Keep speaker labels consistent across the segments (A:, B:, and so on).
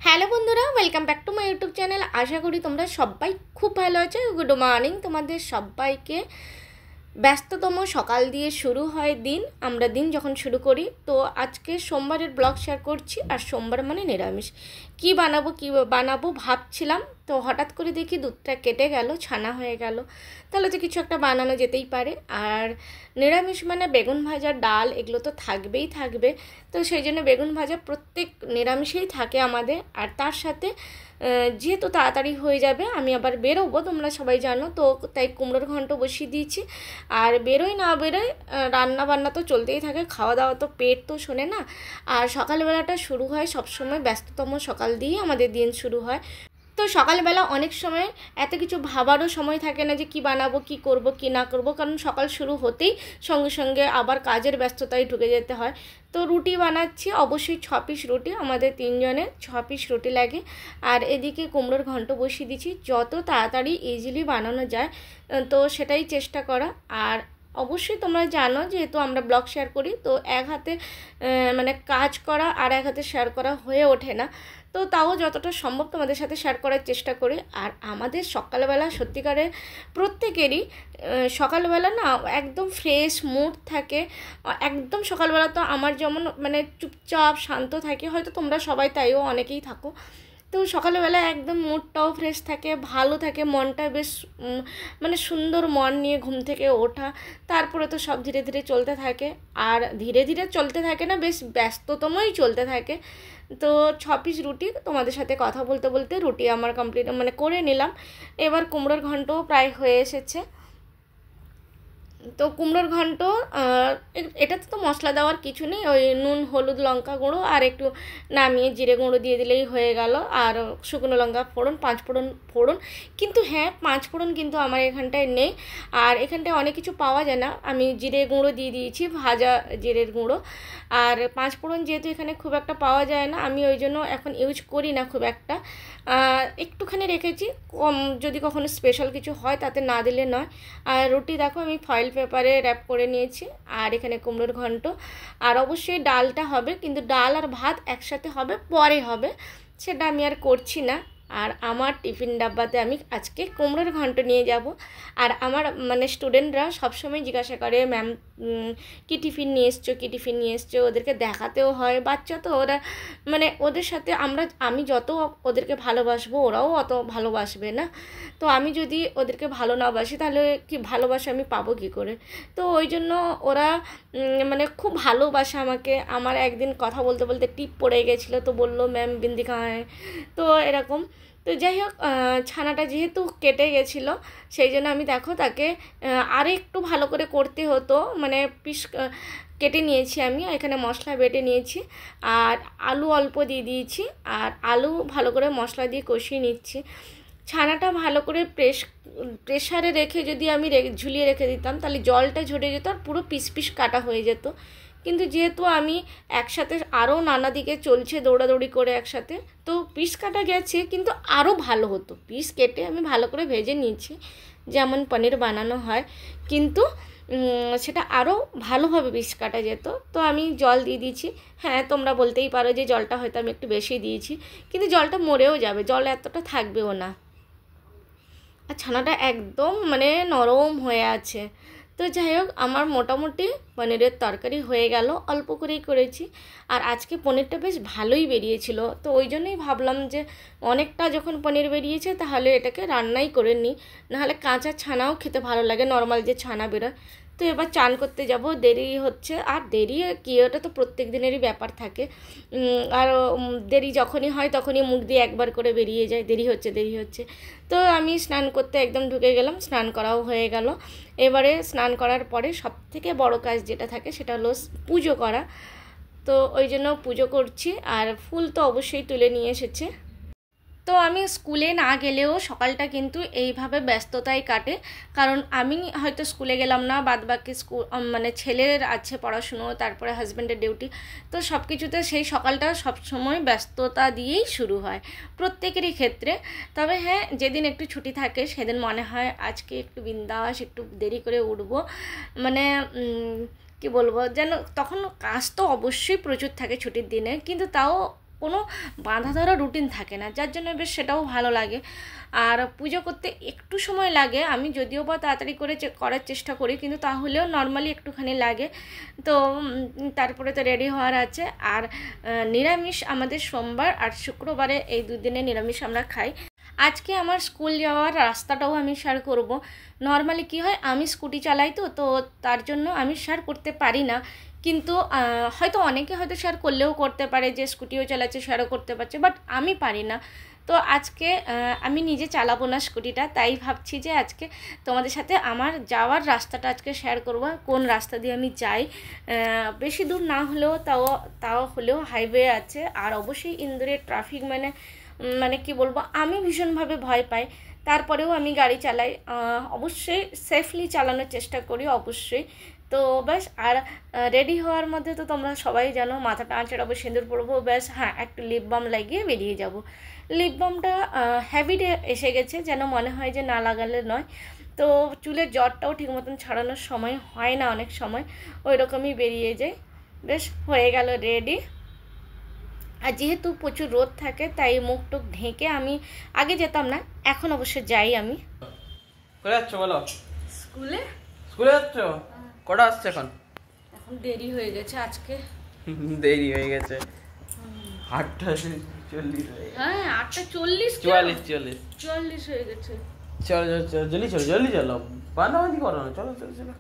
A: Hello বন্ধুরা, welcome back to my YouTube channel. আশা করি তোমরা সবাই খুব ভালো আছো। গুড মর্নিং তোমাদের সবাইকে। ব্যস্ততম সকাল দিয়ে শুরু হয় দিন। আমরা দিন যখন শুরু করি, তো আজকে সোমবারের ব্লগ শেয়ার করছি। আর সোমবার মানে নিরামিষ। কি বানাবো ভাবছিলাম, তো হঠাৎ করে দেখি দুধটা কেটে গেল, ছানা হয়ে গেল। তাহলে তো কিছু একটা বানানো যেতেই পারে। আর নিরামিষ মানে বেগুন ভাজা, ডাল, এগুলো তো থাকবেই থাকবে। তো সেই জন্য বেগুন ভাজা প্রত্যেক নিরামিষেই থাকে আমাদের। আর তার সাথে যেহেতু তাড়াতাড়ি হয়ে যাবে, আমি আবার বেরোবো, তোমরা সবাই জানো, তো তাই কুমড়োর ঘন্ট বসিয়ে দিয়েছি। আর বেরোই না বেরোই, রান্না বান্না তো চলতেই থাকে, খাওয়া দাওয়া তো পেট তো শোনে না। আর সকালবেলাটা শুরু হয় সবসময় ব্যস্ততম সকাল দিয়ে আমাদের দিন শুরু হয়। তো সকালবেলা অনেক সময় এত কিছু ভাবারও সময় থাকে না যে কি বানাবো, কি করব, কি না করব, কারণ সকাল শুরু হতেই সঙ্গে সঙ্গে আবার কাজের ব্যস্ততায় ঢুকে যেতে হয়। তো রুটি বানাচ্ছি, অবশ্যই 6 পিস রুটি, আমাদের 3 জনের 6 পিস রুটি লাগে। আর এদিকে কুমড়োর ঘন্ট বসিয়ে দিচ্ছি, যত তাড়াতাড়ি ইজিলি বানানো যায় তো সেটাই চেষ্টা করা। আর অবশ্যই তোমরা জানো, যেহেতু আমরা ব্লগ শেয়ার করি, তো এক হাতে মানে কাজ করা আর এক হাতে শেয়ার করা হয়ে ওঠে না। তো তাও যতটা সম্ভব তোমাদের সাথে শেয়ার করার চেষ্টা করি। আর আমাদের সকালবেলা সত্যিকারের প্রত্যেকেরই সকালবেলা না একদম ফ্রেশ মুড থাকে। একদম সকালবেলা তো আমার যেমন মানে চুপচাপ শান্ত থাকে, হয়তো তোমরা সবাই তাইও অনেকেই থাকো। তো সকালবেলা একদম মুডটাও ফ্রেশ থাকে, ভালো থাকে, মনটা বেশ মানে সুন্দর মন নিয়ে ঘুম থেকে ওঠা। তারপরে তো সব ধীরে ধীরে চলতে থাকে। আর ধীরে ধীরে চলতে থাকে না, বেশ ব্যস্ততমই চলতে থাকে। তো 6 পিস রুটি, তোমাদের সাথে কথা বলতে বলতে রুটি আমার কমপ্লিট মানে করে নিলাম। এবার কুমড়োর ঘন্টও প্রায় হয়ে এসেছে। তো কুমড়োর ঘন্ট, এটাতে তো মশলা দেওয়ার কিছু নেই, ওই নুন, হলুদ, লঙ্কা গুঁড়ো আর একটু নামিয়ে জিরে গুঁড়ো দিয়ে দিলেই হয়ে গেল। আর শুকনো লঙ্কা ফোড়ন, 5 ফোড়ন ফোড়ন। কিন্তু হ্যাঁ, 5 ফোড়ন কিন্তু আমার এখানটায় নেই। আর এখানটায় অনেক কিছু পাওয়া যায় না, আমি জিরে গুঁড়ো দিয়ে দিয়েছি, ভাজা জিরের গুঁড়ো। আর 5 ফোড়ন যেহেতু এখানে খুব একটা পাওয়া যায় না, আমি ওই জন্য এখন ইউজ করি না খুব একটা। একটুখানি রেখেছি, কম যদি কখনো স্পেশাল কিছু হয় তাতে না দিলে নয়। আর রুটি দেখো আমি ফয়েল পেপারে র্যাপ করে নিয়েছি। আর এখানে কুমড়োর ঘন্ট। আর অবশ্যই ডালটা হবে, কিন্তু ডাল আর ভাত একসাথে হবে, পরে হবে, সেটা আমি আর করছি না। আর আমার টিফিন ডাব্বাতে আমি আজকে কুমড়োর ঘন্ট নিয়ে যাব। আর আমার মানে স্টুডেন্টরা সবসময় জিজ্ঞাসা করে, ম্যাম কী টিফিন নিয়ে এসছো, কী টিফিন নিয়ে এসছো, ওদেরকে দেখাতেও হয়। বাচ্চা তো ওরা, মানে ওদের সাথে আমি যত ওদেরকে ভালোবাসবো ওরাও অত ভালোবাসবে না। তো আমি যদি ওদেরকে ভালো না বাসি, তাহলে কি ভালোবাসা আমি পাবো কী করে? তো ওই জন্য ওরা মানে খুব ভালোবাসে আমাকে। আমার একদিন কথা বলতে বলতে টিপ পড়ে গেছিলো, তো বললো ম্যাম বিন্দি কাহায়। তো এরকম। তো যাই হোক, ছানাটা যেহেতু কেটে গেছিলো, সেই জন্য আমি দেখো তাকে আরও একটু ভালো করে করতে হতো, মানে পিস কেটে নিয়েছি আমি, এখানে মশলা বেটে নিয়েছি। আর আলু অল্প দিয়ে দিয়েছি। আর আলু ভালো করে মশলা দিয়ে কষিয়ে নিচ্ছি। ছানাটা ভালো করে প্রেশারে রেখে যদি আমি ঝুলিয়ে রেখে দিতাম, তাহলে জলটা ঝরে যেত আর পুরো পিস পিস কাটা হয়ে যেত। কিন্তু যেহেতু আমি একসাথে আরও নানা দিকে চলছে দৌড়াদৌড়ি করে একসাথে, তো পিস কাটা গেছে, কিন্তু আরও ভালো হতো। পিস কেটে আমি ভালো করে ভেজে নিয়েছি, যেমন পনির বানানো হয়, কিন্তু সেটা আরও ভালোভাবে পিস কাটা যেত। তো আমি জল দিয়ে দিয়েছি। হ্যাঁ, তোমরা বলতেই পারো যে জলটা হয়তো আমি একটু বেশি দিয়েছি, কিন্তু জলটা মরেও যাবে, জল এতটা থাকবেও না। আর ছানাটা একদম মানে নরম হয়ে আছে। তো যাই হোক, আমার মোটামুটি পনিরের তরকারি হয়ে গেল, অল্প করেই করেছি। আর আজকে পনিরটা বেশ ভালোই বেরিয়েছিল, তো ওই জন্যই ভাবলাম যে অনেকটা যখন পনির বেরিয়েছে, তাহলে এটাকে রান্নাই করে নিই। নাহলে কাঁচা ছানাও খেতে ভালো লাগে, নর্মাল যে ছানা বেরোয়। তো এবার চান করতে যাব, দেরি হচ্ছে। আর দেরি কি, ওটা তো প্রত্যেক দিনেরই ব্যাপার থাকে। আর দেরি যখনই হয় তখনই মুখ দিয়ে একবার করে বেরিয়ে যায়, দেরি হচ্ছে দেরি হচ্ছে। তো আমি স্নান করতে একদম ঢুকে গেলাম, স্নান করাও হয়ে গেল। এবারে স্নান করার পরে সবথেকে বড় কাজ যেটা থাকে, সেটা হলো পুজো করা। তো ওই জন্য পুজো করছি। আর ফুল তো অবশ্যই তুলে নিয়ে এসেছে। তো আমি স্কুলে না গেলেও সকালটা কিন্তু এইভাবে ব্যস্ততায় কাটে। কারণ আমি হয়তো স্কুলে গেলাম না, বাদবাকি স্কুল মানে ছেলের আছে পড়াশুনো, তারপরে হাজব্যান্ডের ডিউটি, তো সব কিছুতে সেই সকালটা সবসময় ব্যস্ততা দিয়েই শুরু হয় প্রত্যেকেরই ক্ষেত্রে। তবে হ্যাঁ, যেদিন একটু ছুটি থাকে সেদিন মনে হয় আজকে একটু বিন্দাস, একটু দেরি করে উঠবো, মানে কি বলবো, যেন তখন কাজ তো অবশ্যই প্রচুর থাকে ছুটির দিনে, কিন্তু তাও কোনো বাঁধা ধরা রুটিন থাকে না, যার জন্য বেশ সেটাও ভালো লাগে। আর পুজো করতে একটু সময় লাগে, আমি যদিও বা তাড়াতাড়ি করে করার চেষ্টা করি, কিন্তু তাহলেও নর্মালি একটুখানি লাগে। তো তারপরে তো রেডি হওয়ার আছে। আর নিরামিষ আমাদের সোমবার আর শুক্রবারে এই 2 দিনে নিরামিষ আমরা খাই। আজকে আমার স্কুল যাওয়ার রাস্তাটাও আমি শেয়ার করব। নর্মালি কি হয়, আমি স্কুটি চালাই তো তার জন্য আমি শেয়ার করতে পারি না, কিন্তু হয়তো অনেকে হয়তো শেয়ার করলেও করতে পারে, যে স্কুটিও চালাচ্ছে শেয়ারও করতে পারছে, বাট আমি পারি না। তো আজকে আমি নিজে চালাবো না স্কুটিটা, তাই ভাবছি যে আজকে তোমাদের সাথে আমার যাওয়ার রাস্তাটা আজকে শেয়ার করবো, কোন রাস্তা দিয়ে আমি যাই। বেশি দূর না হলেও তাও হলেও হাইওয়ে আছে। আর অবশ্যই ইন্দোরের ট্রাফিক মানে কি বলবো, আমি ভীষণভাবে ভয় পাই, তারপরেও আমি গাড়ি চালাই। অবশ্যই সেফলি চালানোর চেষ্টা করি অবশ্যই। তো ব্যাস, আর রেডি হওয়ার মধ্যে তো তোমরা সবাই জানো, মাথাটা আঁচড়াবো, সিঁদুর পরবো, ব্যাস হ্যাঁ একটু লিপ বাম লাগিয়ে বেরিয়ে যাব। লিপ বামটা হ্যাবিটে এসে গেছে, যেন মনে হয় যে না লাগালে নয়। তো চুলের জটটাও ঠিক মতন ছাড়ানোর সময় হয় না, অনেক সময় ওই রকমই বেরিয়ে যায়। বেশ হয়ে গেল রেডি। আর যেহেতু প্রচুর রোদ থাকে তাই মুখ টুক ঢেকে আমি আগে যেতাম না, এখন অবশ্য যাই। আমি
B: কোথায় যাচ্ছ বলো?
A: স্কুলে।
B: স্কুলে যাচ্ছ? কটা আসছে এখন?
A: এখন দেরি হয়ে গেছে আজকে।
B: দেরি হয়ে গেছে, 8:40 হয়ে গেছে।
A: হ্যাঁ 8:40 44 হয়ে গেছে।
B: চলো জলদি চলো, বানাবাদি করো না, চলো।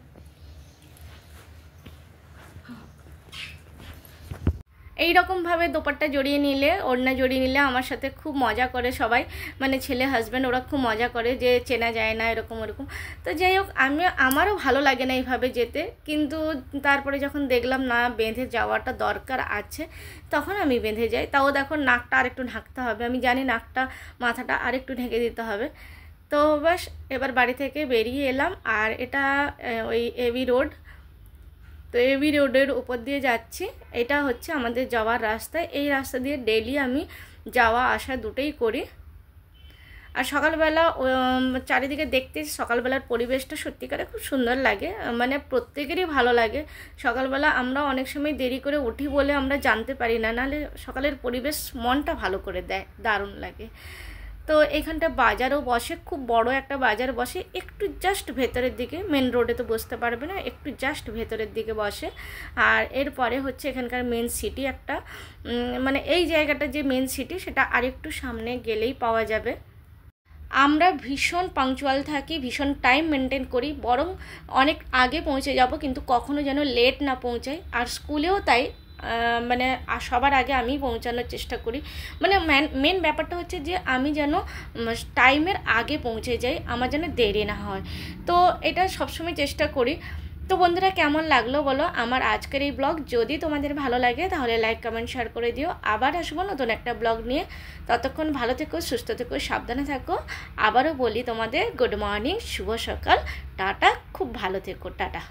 A: এইরকমভাবে দোপাট্টা জড়িয়ে নিলে, ওড়না জড়িয়ে নিলে আমার সাথে খুব মজা করে সবাই, মানে ছেলে হাজব্যান্ড, ওরা খুব মজা করে যে চেনা যায় না এরকম ওরকম। তো যাই হোক, আমারও ভালো লাগে না এইভাবে যেতে, কিন্তু তারপরে যখন দেখলাম না বেঁধে যাওয়াটা দরকার আছে, তখন আমি বেঁধে যাই। তাও দেখো নাকটা আরেকটু ঢাকতে হবে, আমি জানি নাকটা মাথাটা আরেকটু ঢেকে দিতে হবে। তো বাস এবার বাড়ি থেকে বেরিয়ে এলাম। আর এটা ওই এবি রোড, তো এবি রোডের উপর দিয়ে যাচ্ছি। এটা হচ্ছে আমাদের যাওয়ার রাস্তা, এই রাস্তা দিয়ে ডেইলি আমি যাওয়া আসা দুটোই করি। আর সকালবেলা চারিদিকে দেখতে সকালবেলার পরিবেশটা সত্যিকারে খুব সুন্দর লাগে, মানে প্রত্যেকেরই ভালো লাগে। সকালবেলা আমরা অনেক সময় দেরি করে উঠি বলে আমরা জানতে পারি না, নাহলে সকালের পরিবেশ মনটা ভালো করে দেয়, দারুণ লাগে। তো এখানটা বাজারও বসে, খুব বড় একটা বাজার বসে, একটু জাস্ট ভেতরের দিকে, মেন রোডে তো বসতে পারবে না, একটু জাস্ট ভেতরের দিকে বসে। আর এরপরে হচ্ছে এখানকার মেন সিটি একটা, মানে এই জায়গাটা যে মেন সিটি সেটা আরেকটু সামনে গেলেই পাওয়া যাবে। আমরা ভীষণ পাংচুয়াল থাকি, ভীষণ টাইম মেনটেন করি, বরং অনেক আগে পৌঁছে যাব, কিন্তু কখনো যেন লেট না পৌঁছাই। আর স্কুলেও তাই, মানে সবার আগে আমি পৌঁছানোর চেষ্টা করি। মানে মেন ব্যাপারটা হচ্ছে যে আমি যেন টাইমের আগে পৌঁছে যাই, আমার যেন দেরি না হয়। তো এটা সবসময় চেষ্টা করি। তো বন্ধুরা, কেমন লাগলো বলো আমার আজকের এই ব্লগ? যদি তোমাদের ভালো লাগে তাহলে লাইক কমেন্ট শেয়ার করে দিও। আবার আসবো নতুন একটা ব্লগ নিয়ে, ততক্ষণ ভালো থেকো, সুস্থ থেকো, সাবধানে থাকো। আবারও বলি তোমাদের গুড মর্নিং, শুভ সকাল, টাটা, খুব ভালো থেকো, টাটা।